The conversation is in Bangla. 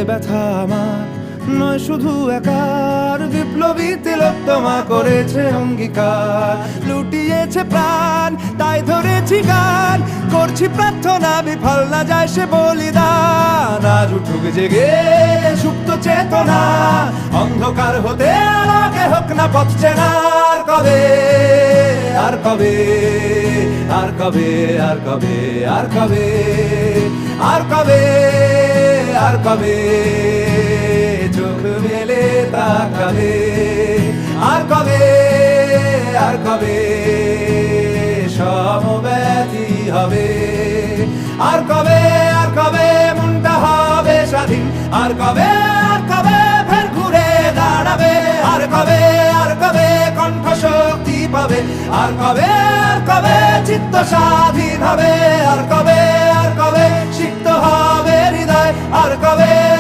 ব্যথা আমার নয় শুধু একার, বিপ্লবী তিলোত্তমা করেছে অঙ্গীকার। লুটিয়েছে প্রাণ তাই ধরেছি গান, করছি প্রার্থনা বিফল না যায় সে বলিদান। আজ উঠুক জেগে সুপ্ত চেতনা, অন্ধকার হতে আলোকে হোক না পথ চেনা। আর কবে, আর কবে, আর কবে, আর কবে, আর কবে, আর কবে, আর কবে চোখ মেলে তাকাবে। আর কবে, আর কবে সমব্যথী হবে। আর কবে, আর কবে মনটা হবে স্বাধীন। আর কবে, আর কবে ফের ঘুরে দাঁড়াবে। আর কবে, আর কবে কণ্ঠ শক্তি পাবে। আর কবে, আর কবে চিত্ত স্বাধীন হবে। আর কবে, আর কবে সিক্ত হবে হৃদয়। আর কবে,